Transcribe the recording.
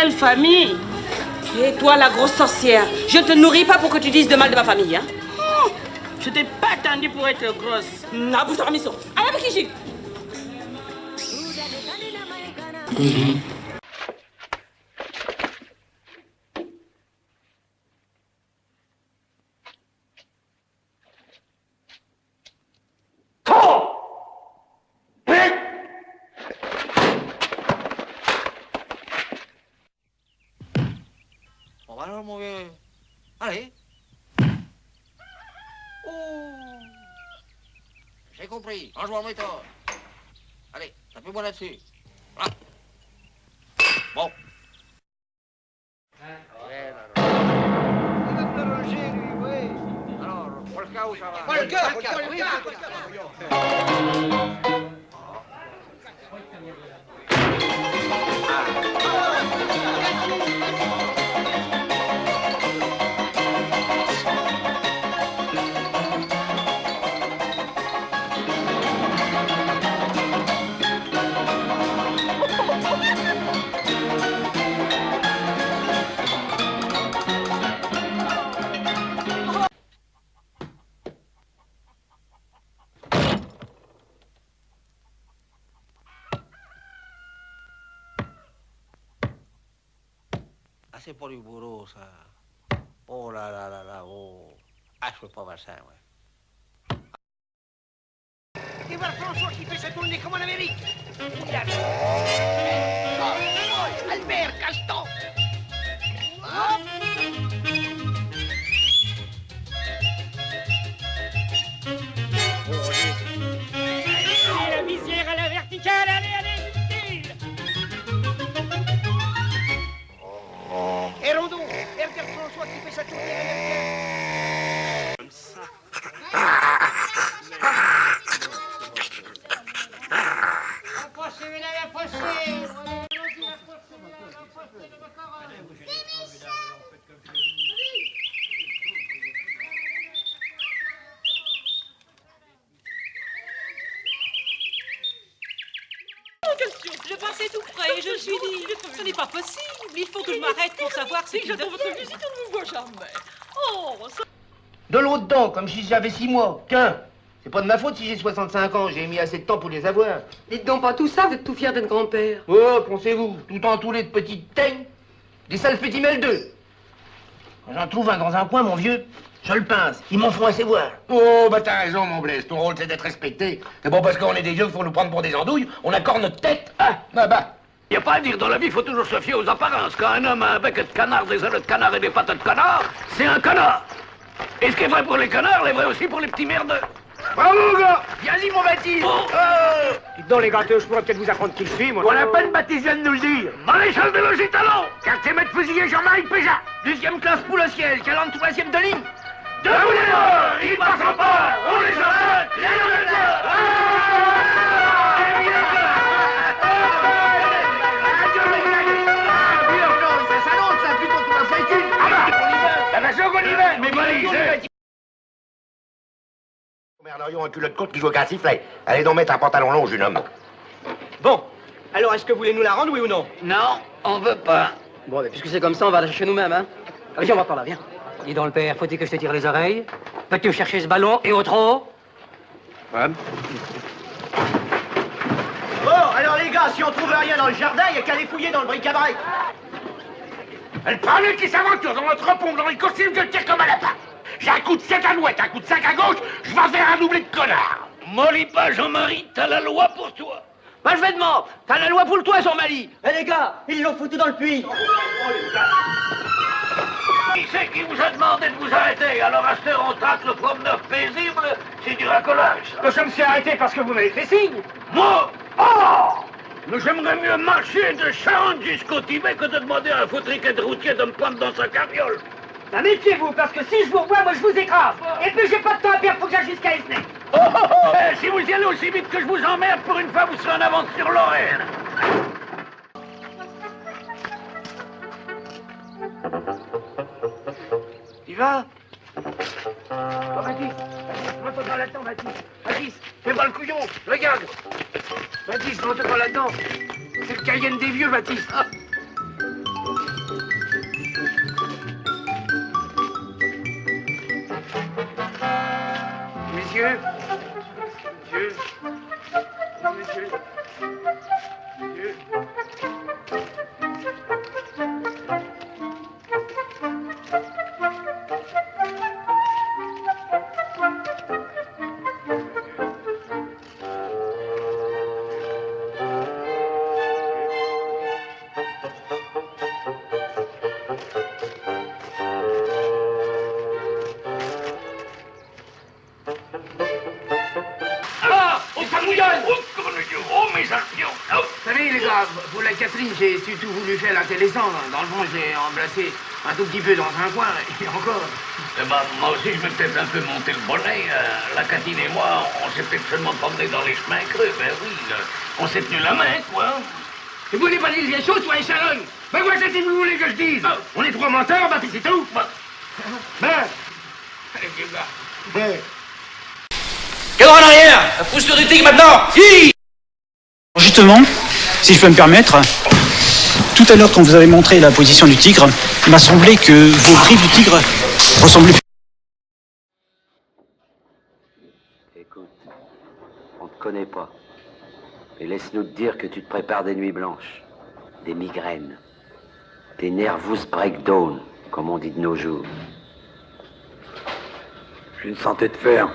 quelle famille? Et toi, la grosse sorcière, je ne te nourris pas pour que tu dises de mal de ma famille, hein? Je t'ai pas attendu pour être grosse. Nabu Saramiso. Allez, avec qui? On va alors, mon vieux. Allez. Oh. J'ai compris. Range-moi le méthode. Allez, tapez-moi là-dessus. Voilà. Bon. Il va plonger, lui, oui. Alors, Polka où ça va? Polka. Ah, c'est pas du boulot, ça. Oh là là là là, oh. Ah, je peux pas voir ça, ouais. Et voilà François qui fait sa tournée comme en Amérique. Albert, casse-toi. Allez, la visière à la verticale, allez, vite. Et Rondon, et regarde François qui fait sa tournée américaine. Comme ça. Je passais tout près et je me suis dit, ce n'est pas possible, il faut que je m'arrête pour savoir ce qu'il devient. Votre visite, on ne vous voit jamais. Oh, ça... De l'eau dedans, comme si j'avais 6 mois. Qu'un. C'est pas de ma faute si j'ai 65 ans, j'ai mis assez de temps pour les avoir. Dites donc pas tout ça, vous êtes tout fier d'être grand-père. Oh, pensez-vous, tout entouré de petites teignes, des sales petits mêles-deux. Quand j'en trouve un dans un coin, mon vieux, je le pince, ils m'en font assez voir. Oh, bah t'as raison, mon Blaise, ton rôle c'est d'être respecté. C'est bon parce qu'on est des vieux qu'il faut nous prendre pour des andouilles, on accorde notre tête. Ah bah. Y a pas à dire, dans la vie, il faut toujours se fier aux apparences. Quand un homme a un bec de canard, des ailes de canard et des pattes de canard, c'est un canard. Et ce qui est vrai pour les canards, est vrai aussi pour les petits merdeux. Bravo, gars. Viens-y, mon Baptiste. Dites donc, les gâteaux, je pourrais peut-être vous apprendre qui je suis, moi. On a peine Baptiste vient de nous le dire. Maréchal de logis talon. Quartier maître fusilier Jean-Marie Péja. 2e classe poule au ciel, 43e de ligne. Debout les morts, ils passent pas, on les arrête, Merdorion, un culotte courte qui joue au cassiflet. Allez donc mettre un pantalon long, jeune homme. Bon, alors est-ce que vous voulez nous la rendre, oui ou non? Non, on veut pas. Bon, mais puisque c'est comme ça, on va la chercher nous-mêmes, hein. Allez, on va par là, viens. Dis donc, le père, faut-il que je te tire les oreilles? Peux-tu chercher ce ballon et au trop? Ouais. Bon, alors les gars, si on trouve rien dans le jardin, il y a qu'à les fouiller dans le bric-à-brac. Le premier qui s'aventure dans notre pompe, dans les costumes, je le tire comme un lapin. J'ai un coup de 7 à l'ouest, un coup de 5 à gauche, je vais faire un doublé de connard. Mollis pas, Jean-Marie, t'as la loi pour toi. Bah, je vais de mort. T'as la loi pour le toit, son Mali. Eh, les gars, ils l'ont foutu dans le puits. Qui c'est qui vous a demandé de vous arrêter? Alors à cette heure, on traque le promeneur paisible, c'est du racolage. Je me suis arrêté parce que vous m'avez fait signe. Moi? Oh! Mais j'aimerais mieux marcher de Charente jusqu'au Tibet que de demander à un foutriquet de routier de me prendre dans sa carriole. Bah, méfiez-vous, parce que si je vous revois, moi, je vous écrase. Et puis, j'ai pas de temps à perdre, faut que j'aille jusqu'à Esnay. Oh, oh, oh. Si vous y allez aussi vite que je vous emmerde, pour une fois, vous serez en avance sur Lorraine. Tu vas? Oh, Baptiste, rentre là-dedans, Baptiste. Baptiste, fais pas le couillon, regarde. Baptiste, rentre là-dedans. C'est le Cayenne des vieux, Baptiste. Monsieur. Monsieur. Monsieur. Monsieur. Alors, on s'amouillonne. Oh, mes actions. Oh. Vous savez, les gars, pour la Catherine, j'ai surtout voulu faire l'intéressant. Dans le fond, j'ai embrassé un tout petit peu dans un coin, et encore. Eh ben, moi aussi, je vais peut-être un peu monter le bonnet. La Catine et moi, on s'est peut-être seulement promené dans les chemins creux. Ben oui, on s'est tenu la main, quoi. Et vous voulez pas dire les choses, toi, les salons? Ben, moi, c'est ce que vous voulez que je dise. On est trois menteurs, ben, puis c'est tout. Ben. Ben. Cadre en arrière. Pousse-le du tigre maintenant. Hi. Justement, si je peux me permettre, tout à l'heure quand vous avez montré la position du tigre, il m'a semblé que vos griffes du tigre ressemblaient... Écoute, on te connaît pas. Et laisse-nous te dire que tu te prépares des nuits blanches, des migraines, des nervous breakdown, comme on dit de nos jours. J'ai une santé de fer.